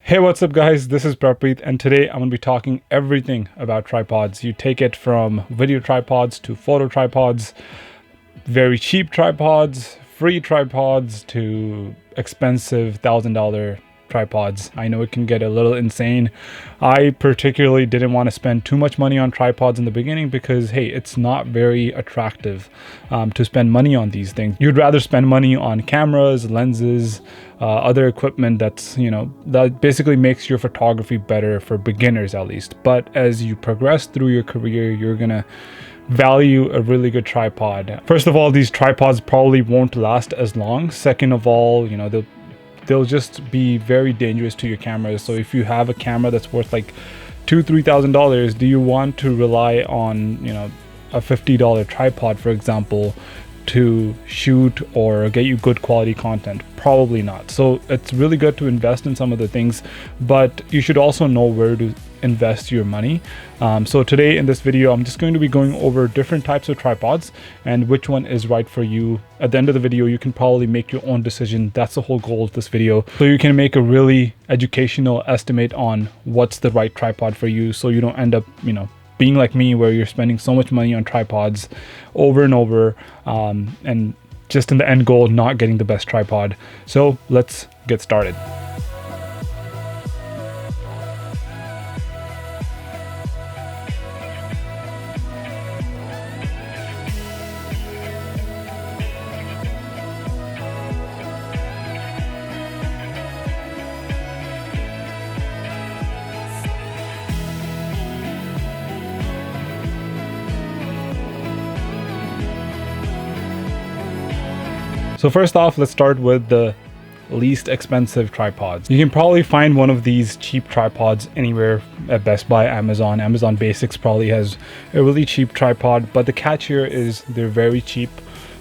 Hey, what's up guys? This is Prapreet and today I'm going to be talking everything about tripods. You take it from video tripods to photo tripods, very cheap tripods, free tripods to expensive $1,000 tripods. I know it can get a little insane. I particularly didn't want to spend too much money on tripods in the beginning because hey, it's not very attractive to spend money on these things. You'd rather spend money on cameras, lenses, other equipment that basically makes your photography better for beginners at least. But as you progress through your career, you're gonna value a really good tripod. First of all, these tripods probably won't last as long. Second of all, they'll just be very dangerous to your cameras. So if you have a camera that's worth like $2,000-$3,000, do you want to rely on a $50 tripod, for example, to shoot or get you good quality content? Probably not. So it's really good to invest in some of the things, but you should also know where to invest your money. So today in this video, I'm just going to be going over different types of tripods and which one is right for you. At the end of the video, you can probably make your own decision. That's the whole goal of this video. So you can make a really educational estimate on what's the right tripod for you, so you don't end up, being like me where you're spending so much money on tripods over and over and just in the end goal, not getting the best tripod. So let's get started. So first off, let's start with the least expensive tripods. You can probably find one of these cheap tripods anywhere at Best Buy, Amazon. Amazon Basics probably has a really cheap tripod, but the catch here is they're very cheap.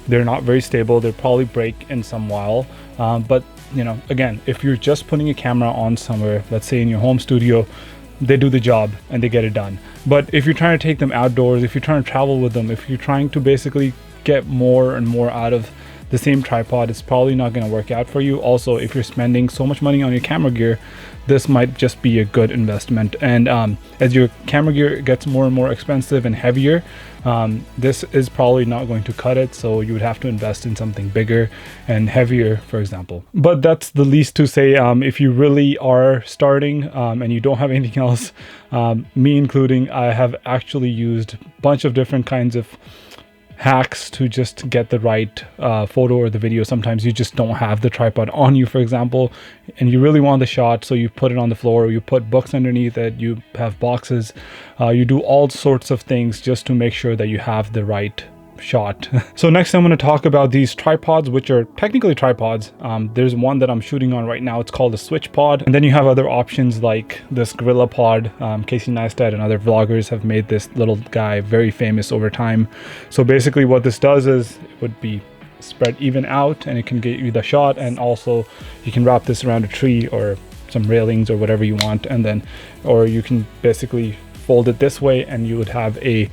They're not very stable. They'll probably break in some while. But again, if you're just putting a camera on somewhere, let's say in your home studio, they do the job and they get it done. But if you're trying to take them outdoors, if you're trying to travel with them, if you're trying to basically get more and more out of the same tripod, it's probably not going to work out for you. Also, if you're spending so much money on your camera gear, this might just be a good investment. And as your camera gear gets more and more expensive and heavier, this is probably not going to cut it. So you would have to invest in something bigger and heavier, for example. But that's the least to say. If you really are starting and you don't have anything else, me including, I have actually used a bunch of different kinds of hacks to just get the right photo or the video. Sometimes you just don't have the tripod on you, for example, and you really want the shot, so you put it on the floor, you put books underneath it, you have boxes, you do all sorts of things just to make sure that you have the right shot. So next I'm going to talk about these tripods, which are technically tripods. There's one that I'm shooting on right now. It's called a switch pod, and then you have other options like this GorillaPod. Casey Neistat and other vloggers have made this little guy very famous over time. So basically what this does is it would be spread even out and it can get you the shot, and also you can wrap this around a tree or some railings or whatever you want, and then or you can basically fold it this way and you would have a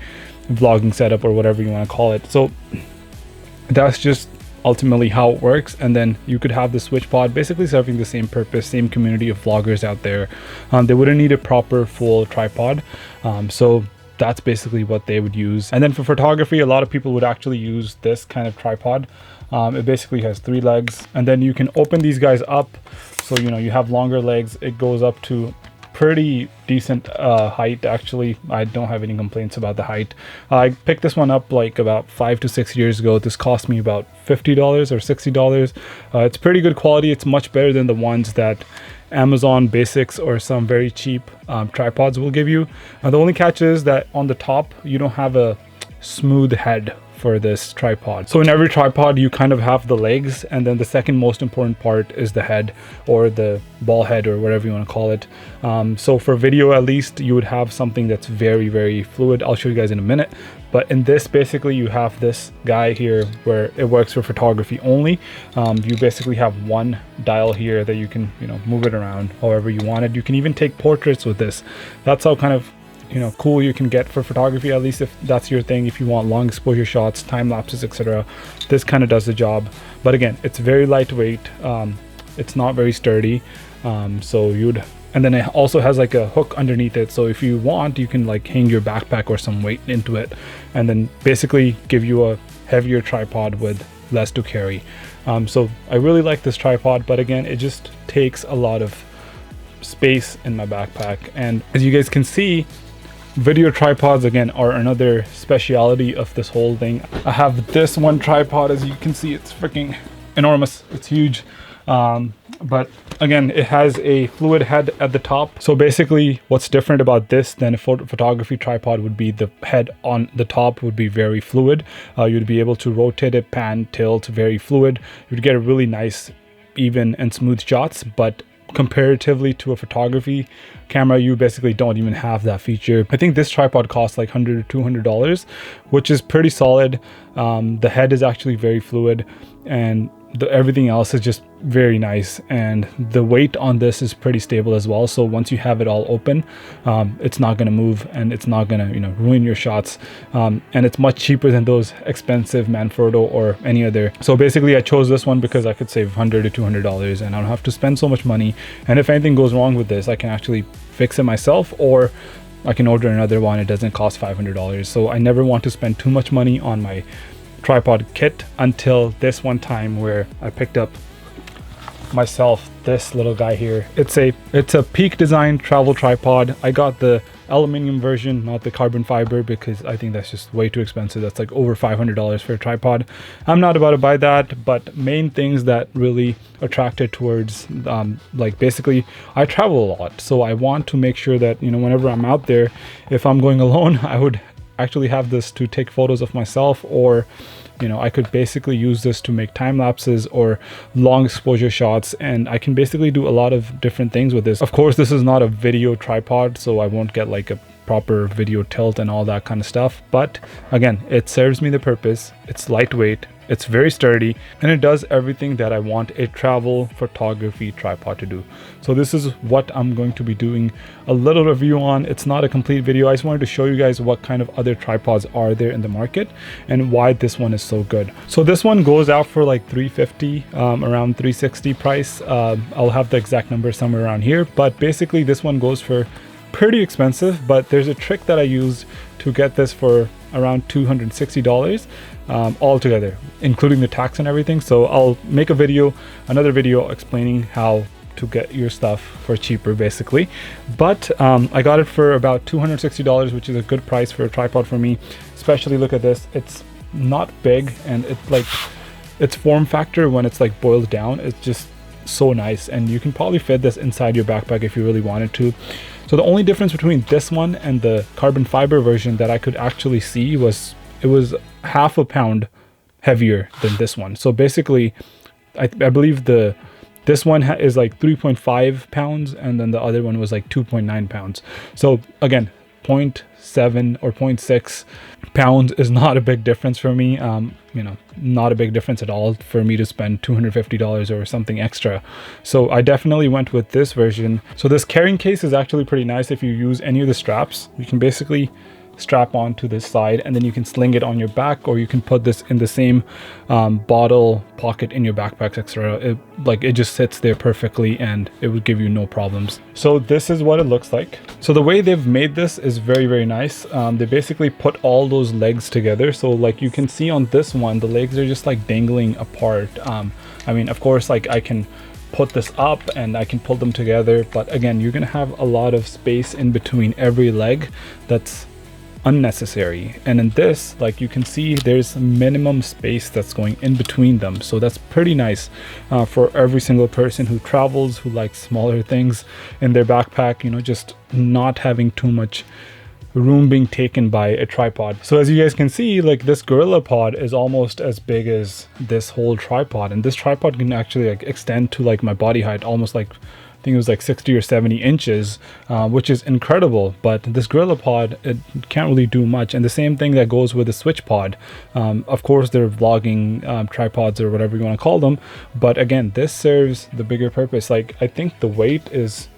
vlogging setup or whatever you want to call it. So that's just ultimately how it works. And then you could have the switch pod basically serving the same purpose, same community of vloggers out there. They wouldn't need a proper full tripod, so that's basically what they would use. And then for photography, a lot of people would actually use this kind of tripod. It basically has 3 legs, and then you can open these guys up, so you have longer legs. It goes up to pretty decent height. Actually, I don't have any complaints about the height. I picked this one up like about 5 to 6 years ago. This cost me about $50 or $60. It's pretty good quality. It's much better than the ones that Amazon Basics or some very cheap tripods will give you. The only catch is that on the top you don't have a smooth head for this tripod. So in every tripod you kind of have the legs, and then the second most important part is the head, or the ball head, or whatever you want to call it. So for video at least, you would have something that's very, very fluid. I'll show you guys in a minute. But in this, basically you have this guy here where it works for photography only. You basically have one dial here that you can move it around however you want it. You can even take portraits with this. That's how kind of cool you can get for photography, at least if that's your thing. If you want long exposure shots, time lapses, etc., this kind of does the job. But again, it's very lightweight. It's not very sturdy. So you'd And then it also has like a hook underneath it, so if you want, you can like hang your backpack or some weight into it, and then basically give you a heavier tripod with less to carry. So I really like this tripod, but again, it just takes a lot of space in my backpack. And as you guys can see, video tripods again are another speciality of this whole thing. I have this one tripod, as you can see, it's freaking enormous, it's huge. But again, it has a fluid head at the top. So basically what's different about this than a photography tripod would be the head on the top would be very fluid. You'd be able to rotate it, pan, tilt, very fluid. You'd get a really nice, even and smooth shots, but comparatively to a photography camera, you basically don't even have that feature. I think this tripod costs like $100 to $200, which is pretty solid. The head is actually very fluid, and everything else is just very nice, and the weight on this is pretty stable as well. So once you have it all open, it's not going to move, and it's not going to ruin your shots, and it's much cheaper than those expensive Manfrotto or any other. So basically I chose this one because I could save $100 to $200 and I don't have to spend so much money, and if anything goes wrong with this, I can actually fix it myself, or I can order another one. It doesn't cost $500. So I never want to spend too much money on my tripod kit until this one time where I picked up myself this little guy here. It's a Peak Design travel tripod. I got the aluminum version, not the carbon fiber, because I think that's just way too expensive. That's like over $500 for a tripod. I'm not about to buy that, but main things that really attracted towards like basically I travel a lot, so I want to make sure that whenever I'm out there, if I'm going alone, I would actually have this to take photos of myself, or I could basically use this to make time lapses or long exposure shots, and I can basically do a lot of different things with this. Of course, this is not a video tripod, so I won't get like a proper video tilt and all that kind of stuff, but again, it serves me the purpose. It's lightweight, it's very sturdy, and it does everything that I want a travel photography tripod to do. So this is what I'm going to be doing a little review on. It's not a complete video. I just wanted to show you guys what kind of other tripods are there in the market and why this one is so good. So this one goes out for like $350, around $360 price. I'll have the exact number somewhere around here, but basically this one goes for pretty expensive, but there's a trick that I used to get this for around $260 altogether, including the tax and everything. So I'll make another video explaining how to get your stuff for cheaper basically, but I got it for about $260, which is a good price for a tripod for me. Especially look at this, it's not big, and it's like its form factor when it's like boiled down, it's just so nice, and you can probably fit this inside your backpack if you really wanted to. So the only difference between this one and the carbon fiber version that I could actually see was it was half a pound heavier than this one. So basically I believe this one is like 3.5 pounds, and then the other one was like 2.9 pounds. So again, 0.7 or 0.6 pounds is not a big difference for me. Not a big difference at all for me to spend $250 or something extra. So I definitely went with this version. So this carrying case is actually pretty nice. If you use any of the straps, you can basically strap on to this side, and then you can sling it on your back, or you can put this in the same bottle pocket in your backpack, etc. It just sits there perfectly, and it would give you no problems. So this is what it looks like. So the way they've made this is very, very nice. They basically put all those legs together. So like you can see on this one, the legs are just like dangling apart. I mean, of course, like I can put this up and I can pull them together, but again, you're gonna have a lot of space in between every leg that's unnecessary. And in this, like you can see, there's minimum space that's going in between them, so that's pretty nice for every single person who travels, who likes smaller things in their backpack, just not having too much room being taken by a tripod. So as you guys can see, like this GorillaPod is almost as big as this whole tripod, and this tripod can actually like extend to like my body height, almost like I think it was like 60 or 70 inches, which is incredible. But this GorillaPod, it can't really do much. And the same thing that goes with the SwitchPod. Of course, they're vlogging tripods or whatever you want to call them. But again, this serves the bigger purpose. Like I think the weight is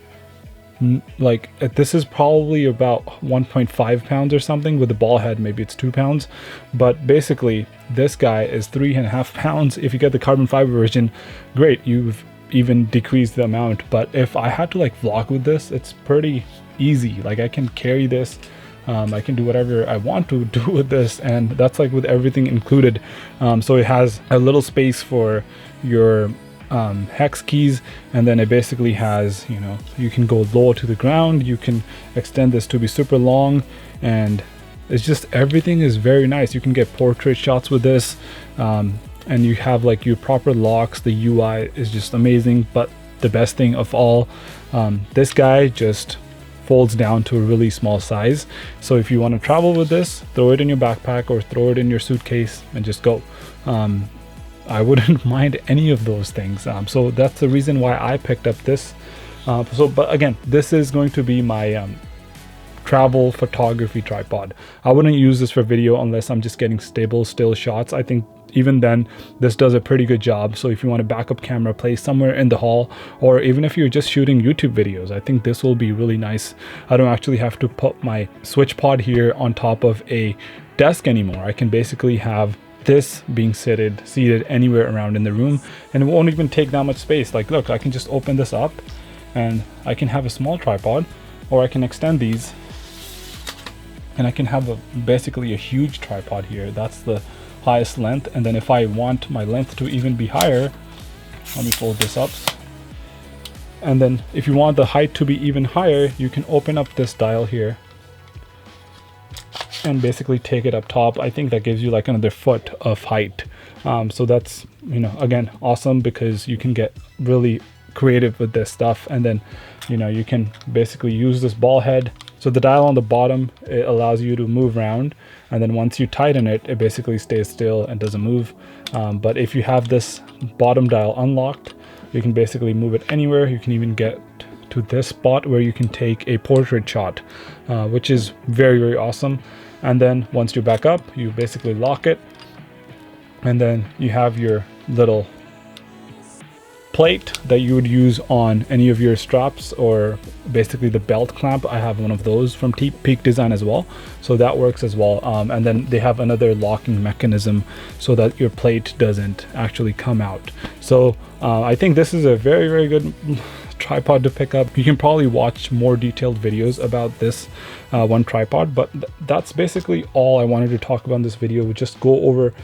like this is probably about 1.5 pounds or something. With the ball head, maybe it's 2 pounds. But basically, this guy is 3.5 pounds. If you get the carbon fiber version, great. You've even decrease the amount. But if I had to like vlog with this, it's pretty easy. Like I can carry this, I can do whatever I want to do with this, and that's like with everything included. So it has a little space for your hex keys, and then it basically has, you know, you can go low to the ground, you can extend this to be super long, and it's just everything is very nice. You can get portrait shots with this, and you have like your proper locks. The UI is just amazing. But the best thing of all, this guy just folds down to a really small size. So if you want to travel with this, throw it in your backpack or throw it in your suitcase and just go. I wouldn't mind any of those things. So that's the reason why I picked up this. But again, this is going to be my travel photography tripod. I wouldn't use this for video unless I'm just getting stable still shots. I think even then this does a pretty good job. So if you want a backup camera placed somewhere in the hall, or even if you're just shooting YouTube videos, I think this will be really nice. I don't actually have to put my switch pod here on top of a desk anymore. I can basically have this being seated anywhere around in the room, and it won't even take that much space. Like look, I can just open this up and I can have a small tripod, or I can extend these and I can have basically a huge tripod here. That's the highest length. And then if I want my length to even be higher, let me fold this up. And then if you want the height to be even higher, you can open up this dial here and basically take it up top. I think that gives you like another foot of height. So that's, you know, again, awesome, because you can get really creative with this stuff. And then, you know, you can basically use this ball head. So the dial on the bottom, it allows you to move around, and then once you tighten it, it basically stays still and doesn't move. But if you have this bottom dial unlocked, you can basically move it anywhere. You can even get to this spot where you can take a portrait shot, which is very, very awesome. And then once you back up, you basically lock it, and then you have your little plate that you would use on any of your straps, or basically the belt clamp. I have one of those from Peak Design as well, so that works as well. And then they have another locking mechanism so that your plate doesn't actually come out. So I think this is a very, very good tripod to pick up. You can probably watch more detailed videos about this one tripod, but that's basically all I wanted to talk about in this video. We just go over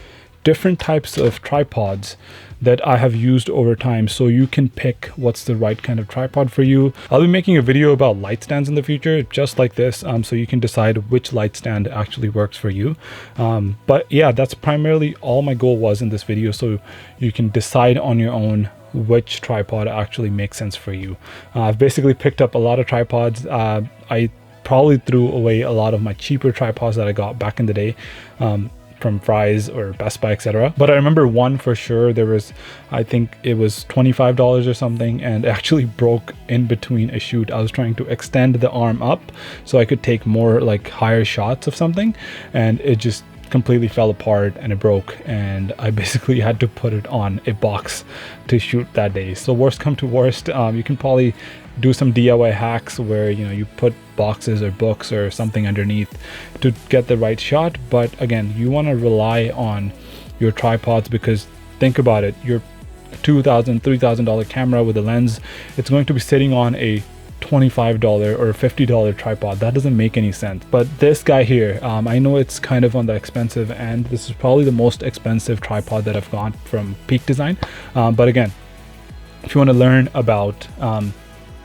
different types of tripods that I have used over time, so you can pick what's the right kind of tripod for you. I'll be making a video about light stands in the future, just like this, so you can decide which light stand actually works for you. But yeah, that's primarily all my goal was in this video, so you can decide on your own which tripod actually makes sense for you. I've basically picked up a lot of tripods. I probably threw away a lot of my cheaper tripods that I got back in the day, from Fry's or Best Buy, etc. But I remember one for sure. There was, I think it was $25 or something, and it actually broke in between a shoot. I was trying to extend the arm up so I could take more like higher shots of something, and it just completely fell apart and it broke, and I basically had to put it on a box to shoot that day. So worst come to worst, you can probably do some DIY hacks where, you know, you put boxes or books or something underneath to get the right shot. But again, you want to rely on your tripods, because think about it, your $2,000, $3,000 camera with a lens, it's going to be sitting on a $25 or $50 tripod. That doesn't make any sense. But this guy here, I know it's kind of on the expensive end. This is probably the most expensive tripod that I've got from Peak Design. But again, if you want to learn about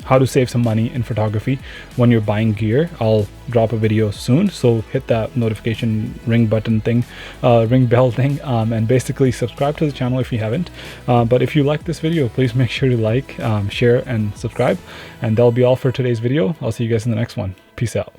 how to save some money in photography when you're buying gear, I'll drop a video soon, so hit that notification ring button thing, ring bell thing, and basically subscribe to the channel if you haven't. But if you like this video, please make sure to like, share, and subscribe. And that'll be all for today's video. I'll see you guys in the next one. Peace out.